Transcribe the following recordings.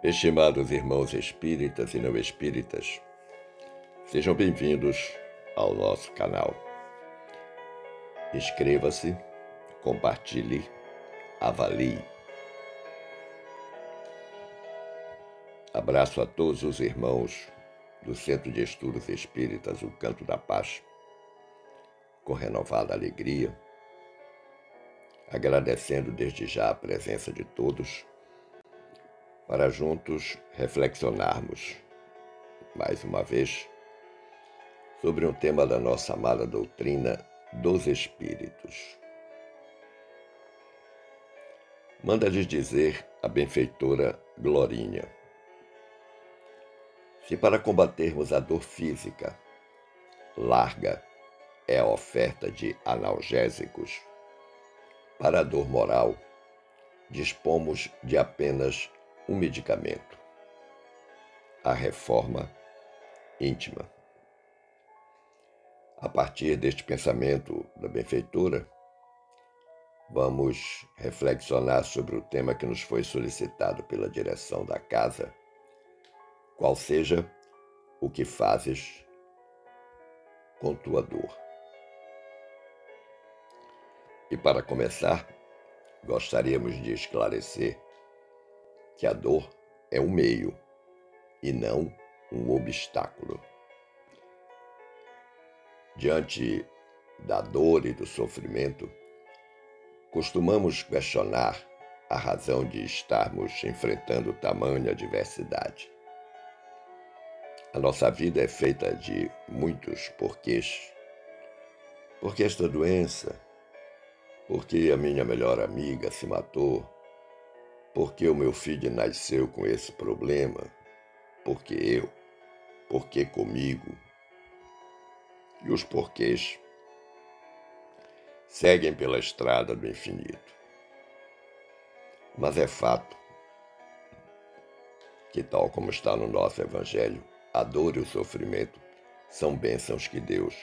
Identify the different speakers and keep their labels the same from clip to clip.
Speaker 1: Estimados irmãos espíritas e não espíritas, sejam bem-vindos ao nosso canal. Inscreva-se, compartilhe, avalie. Abraço a todos os irmãos do Centro de Estudos Espíritas, o Canto da Paz, com renovada alegria, agradecendo desde já a presença de todos, para juntos reflexionarmos, mais uma vez, sobre um tema da nossa amada doutrina dos Espíritos. Manda-lhes dizer a benfeitora Glorinha: se para combatermos a dor física, larga é a oferta de analgésicos, para a dor moral, dispomos de apenas um medicamento: a reforma íntima. A partir deste pensamento da benfeitora, vamos reflexionar sobre o tema que nos foi solicitado pela direção da casa: qual seja o que fazes com tua dor. E para começar, gostaríamos de esclarecer que a dor é um meio e não um obstáculo. Diante da dor e do sofrimento, costumamos questionar a razão de estarmos enfrentando tamanha adversidade. A nossa vida é feita de muitos porquês. Por que esta doença? Por que a minha melhor amiga se matou? Por que o meu filho nasceu com esse problema? Por que eu? Por que comigo? E os porquês seguem pela estrada do infinito. Mas é fato que, tal como está no nosso Evangelho, a dor e o sofrimento são bênçãos que Deus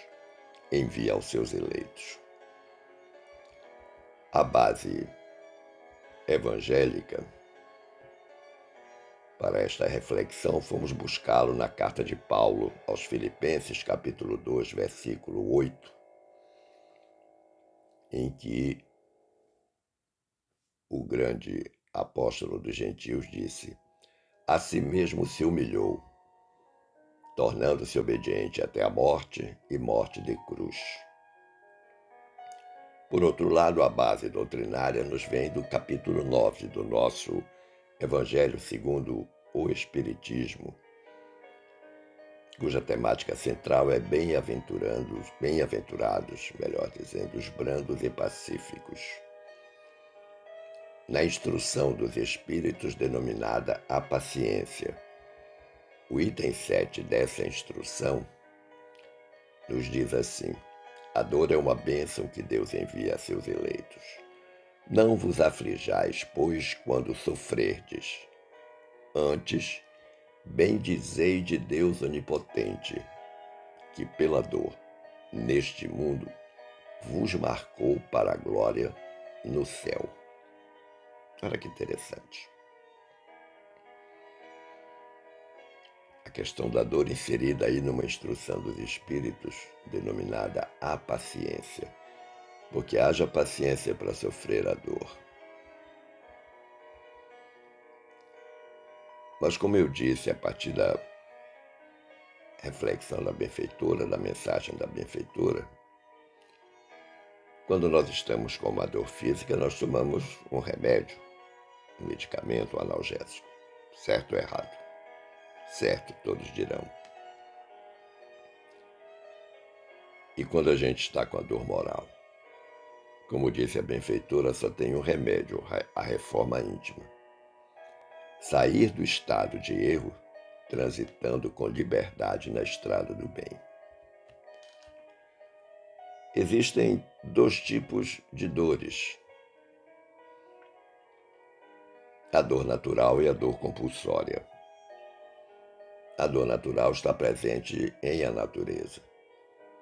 Speaker 1: envia aos seus eleitos. A base evangélica para esta reflexão fomos buscá-lo na carta de Paulo aos Filipenses, capítulo 2, versículo 8, em que o grande apóstolo dos gentios disse: a si mesmo se humilhou, tornando-se obediente até a morte e morte de cruz. Por outro lado, a base doutrinária nos vem do capítulo 9 do nosso Evangelho segundo o Espiritismo, cuja temática central é bem-aventurados, melhor dizendo, os brandos e pacíficos. Na instrução dos Espíritos denominada a paciência, o item 7 dessa instrução nos diz assim: a dor é uma bênção que Deus envia a seus eleitos. Não vos aflijais, pois, quando sofrerdes. Antes, bendizei de Deus onipotente, que pela dor, neste mundo, vos marcou para a glória no céu. Olha que interessante. A questão da dor inserida aí numa instrução dos Espíritos, denominada a paciência, porque haja paciência para sofrer a dor. Mas, como eu disse, a partir da reflexão da benfeitora, da mensagem da benfeitora, quando nós estamos com uma dor física, nós tomamos um remédio, um medicamento, um analgésico. Certo ou errado? Certo, todos dirão. E quando a gente está com a dor moral? Como disse a benfeitora, só tem um remédio, a reforma íntima. Sair do estado de erro, transitando com liberdade na estrada do bem. Existem dois tipos de dores: a dor natural e a dor compulsória. A dor natural está presente em a natureza.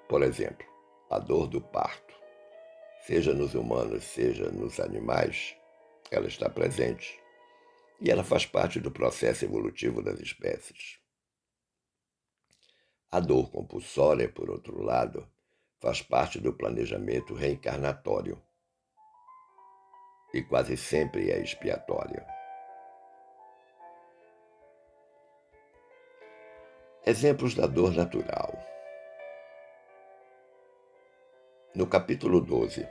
Speaker 1: Por exemplo, a dor do parto, seja nos humanos, seja nos animais, ela está presente. e ela faz parte do processo evolutivo das espécies. A dor compulsória, por outro lado, faz parte do planejamento reencarnatório e quase sempre é expiatória. Exemplos da dor natural. No capítulo 12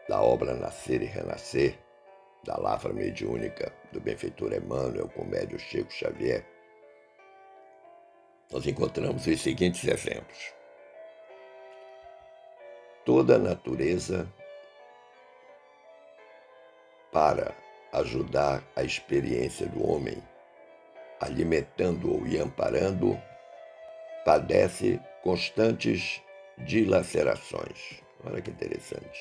Speaker 1: da obra Nascer e Renascer, da Lavra Mediúnica do benfeitor Emmanuel com o médium Chico Xavier, nós encontramos os seguintes exemplos. Toda a natureza, para ajudar a experiência do homem, alimentando-o e amparando-o, padece constantes dilacerações. Olha que interessante.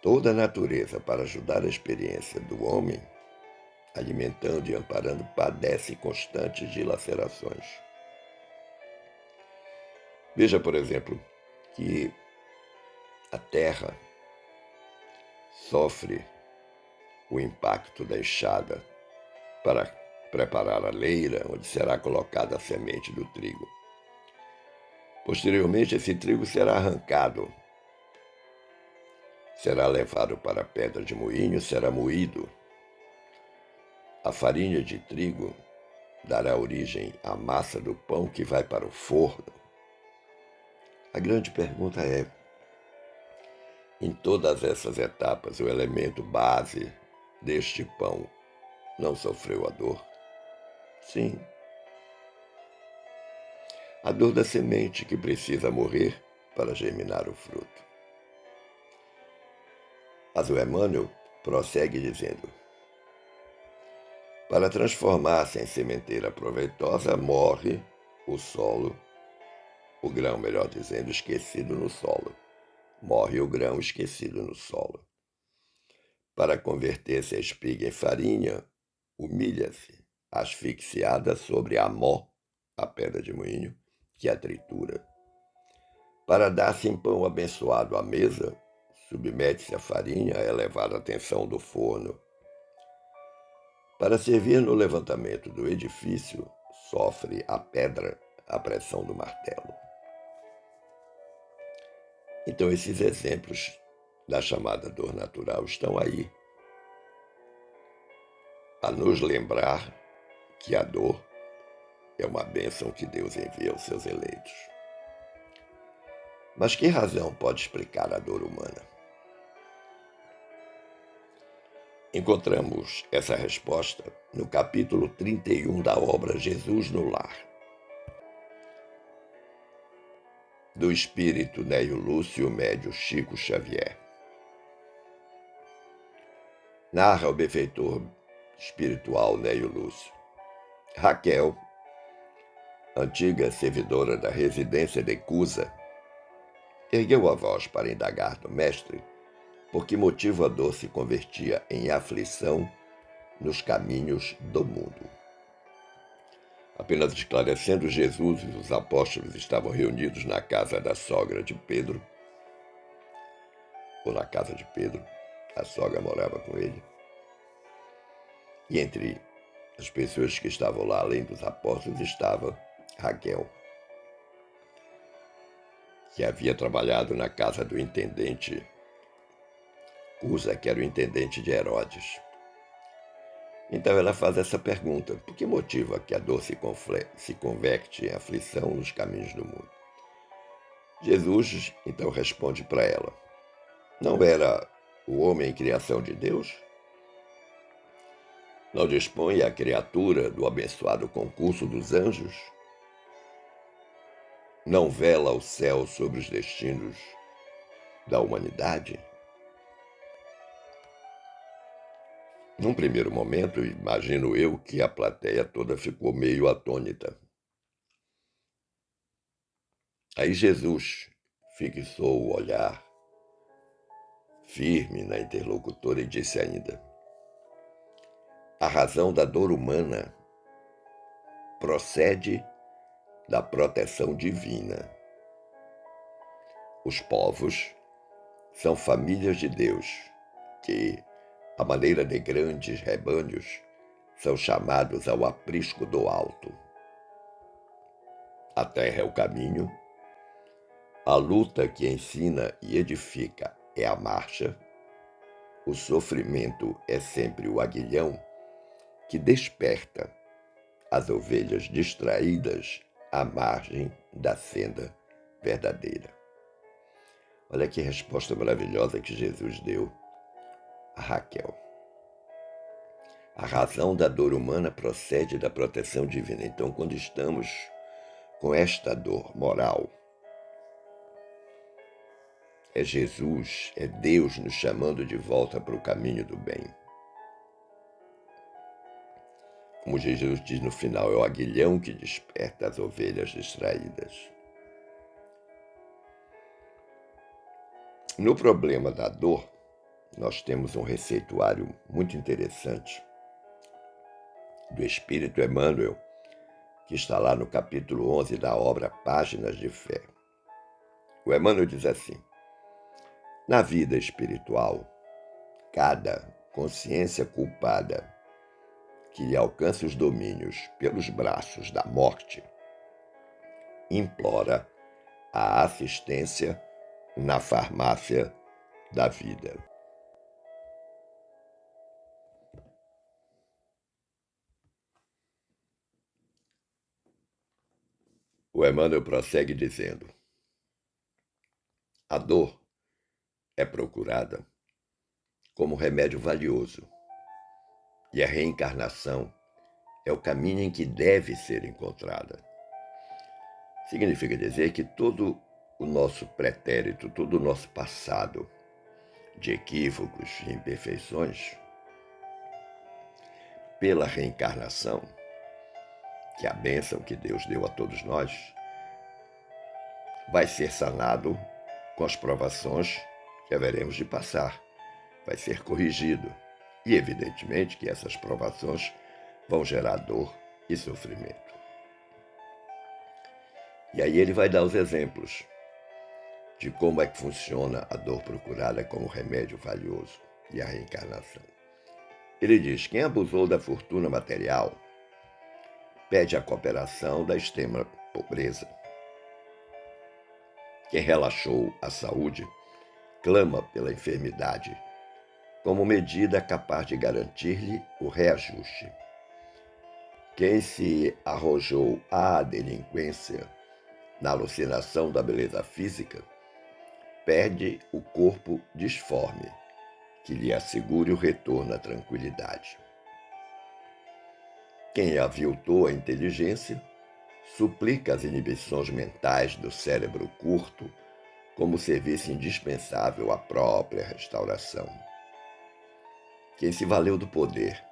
Speaker 1: Toda a natureza, para ajudar a experiência do homem, alimentando e amparando, padece constantes dilacerações. Veja, por exemplo, que a Terra sofre o impacto da enxada para preparar a leira onde será colocada a semente do trigo. Posteriormente, esse trigo será arrancado, será levado para a pedra de moinho, será moído. A farinha de trigo dará origem à massa do pão que vai para o forno. A grande pergunta é: em todas essas etapas, o elemento base deste pão não sofreu a dor? Sim. A dor da semente que precisa morrer para germinar o fruto. Mas o Emmanuel prossegue dizendo: para transformar-se em sementeira proveitosa, morre o solo, o grão, melhor dizendo, esquecido no solo. Morre o grão esquecido no solo. Para converter-se a espiga em farinha, humilha-se, asfixiada sobre a mó, a pedra de moinho, que a tritura. Para dar-se em pão abençoado à mesa, submete-se a farinha à elevada tensão do forno. Para servir no levantamento do edifício, sofre a pedra a pressão do martelo. Então, esses exemplos da chamada dor natural estão aí, a nos lembrar que a dor é uma bênção que Deus envia aos seus eleitos. Mas que razão pode explicar a dor humana? Encontramos essa resposta no capítulo 31 da obra Jesus no Lar, do espírito Neio Lúcio Médio Chico Xavier. Narra o benfeitor espiritual Neio Lúcio. Raquel, antiga servidora da residência de Cusa, ergueu a voz para indagar do mestre por que motivo a dor se convertia em aflição nos caminhos do mundo. Apenas esclarecendo, Jesus e os apóstolos estavam reunidos na casa da sogra de Pedro, ou na casa de Pedro, a sogra morava com ele. E entre as pessoas que estavam lá, além dos apóstolos, estava Raquel, que havia trabalhado na casa do intendente Cusa, que era o intendente de Herodes. Então ela faz essa pergunta: por que motivo que a dor se converte em aflição nos caminhos do mundo? Jesus então responde para ela: não era o homem criação de Deus? Não dispõe a criatura do abençoado concurso dos anjos? Não vela o céu sobre os destinos da humanidade? Num primeiro momento, imagino eu que a plateia toda ficou meio atônita. Aí Jesus fixou o olhar firme na interlocutora e disse ainda: a razão da dor humana procede da proteção divina. Os povos são famílias de Deus que, à maneira de grandes rebanhos, são chamados ao aprisco do alto. A terra é o caminho, a luta que ensina e edifica é a marcha, o sofrimento é sempre o aguilhão que desperta as ovelhas distraídas à margem da senda verdadeira. Olha que resposta maravilhosa que Jesus deu a Raquel. A razão da dor humana procede da proteção divina. Então, quando estamos com esta dor moral, é Jesus, é Deus nos chamando de volta para o caminho do bem. Como Jesus diz no final, é o aguilhão que desperta as ovelhas distraídas. No problema da dor, nós temos um receituário muito interessante do Espírito Emmanuel, que está lá no capítulo 11 da obra Páginas de Fé. O Emmanuel diz assim: na vida espiritual, cada consciência culpada que lhe alcança os domínios pelos braços da morte implora a assistência na farmácia da vida. O Emmanuel prossegue dizendo: a dor é procurada como remédio valioso e a reencarnação é o caminho em que deve ser encontrada. Significa dizer que todo o nosso pretérito, todo o nosso passado de equívocos e imperfeições, pela reencarnação, que é a bênção que Deus deu a todos nós, vai ser sanado com as provações que haveremos de passar. Vai ser corrigido. E, evidentemente, que essas provações vão gerar dor e sofrimento. E aí ele vai dar os exemplos de como é que funciona a dor procurada como remédio valioso e a reencarnação. Ele diz: quem abusou da fortuna material pede a cooperação da extrema pobreza. Quem relaxou a saúde clama pela enfermidade como medida capaz de garantir-lhe o reajuste. Quem se arrojou à delinquência na alucinação da beleza física perde o corpo disforme, que lhe assegure o retorno à tranquilidade. Quem aviltou a inteligência suplica as inibições mentais do cérebro curto como serviço indispensável à própria restauração. Quem se valeu do poder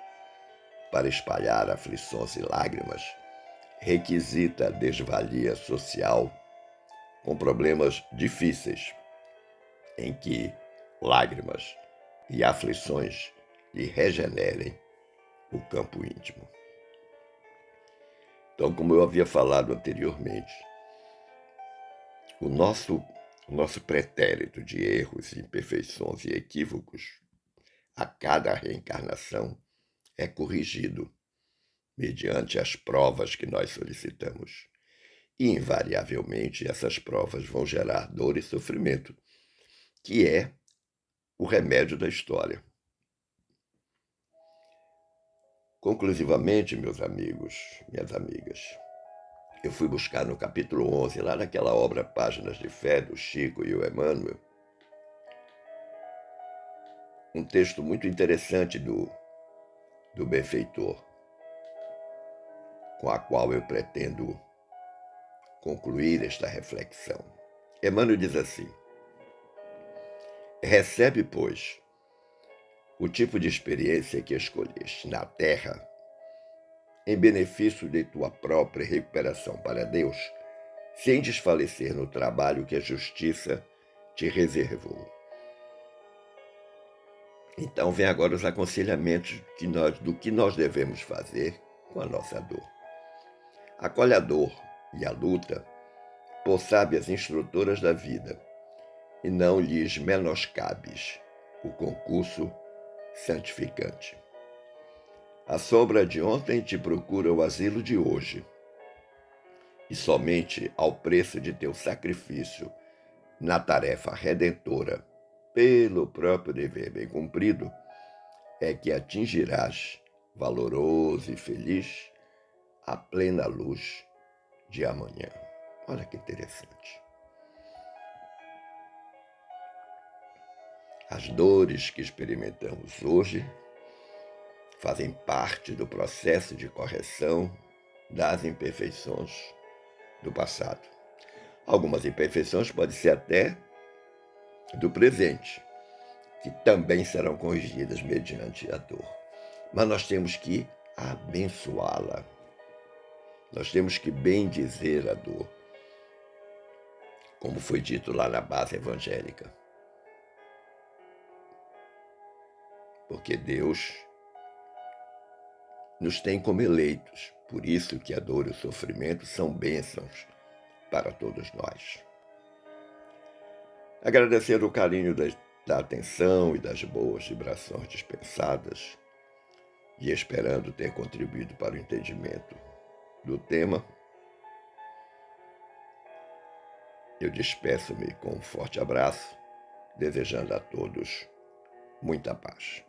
Speaker 1: para espalhar aflições e lágrimas requisita a desvalia social com problemas difíceis, em que lágrimas e aflições lhe regenerem o campo íntimo. Então, como eu havia falado anteriormente, o nosso pretérito de erros, imperfeições e equívocos, a cada reencarnação, é corrigido mediante as provas que nós solicitamos. E, invariavelmente, essas provas vão gerar dor e sofrimento, que é o remédio da história. Conclusivamente, meus amigos, minhas amigas, eu fui buscar no capítulo 11, lá naquela obra Páginas de Fé, do Chico e o Emmanuel, um texto muito interessante do benfeitor, com a qual eu pretendo concluir esta reflexão. Emmanuel diz assim: recebe, pois, o tipo de experiência que escolheste na terra em benefício de tua própria recuperação para Deus, sem desfalecer no trabalho que a justiça te reservou. Então vem agora os aconselhamentos do que nós devemos fazer com a nossa dor. Acolhe a dor e a luta por sábias instrutoras da vida, e não lhes menoscabes o concurso santificante. A sombra de ontem te procura o asilo de hoje, e somente ao preço de teu sacrifício na tarefa redentora, pelo próprio dever bem cumprido, é que atingirás, valoroso e feliz, a plena luz de amanhã. Olha que interessante. As dores que experimentamos hoje fazem parte do processo de correção das imperfeições do passado. Algumas imperfeições podem ser até do presente, que também serão corrigidas mediante a dor. Mas nós temos que abençoá-la. Nós temos que bendizer a dor, como foi dito lá na base evangélica. Porque Deus nos tem como eleitos, por isso que a dor e o sofrimento são bênçãos para todos nós. Agradecer o carinho da atenção e das boas vibrações dispensadas, e esperando ter contribuído para o entendimento do tema, eu despeço-me com um forte abraço, desejando a todos muita paz.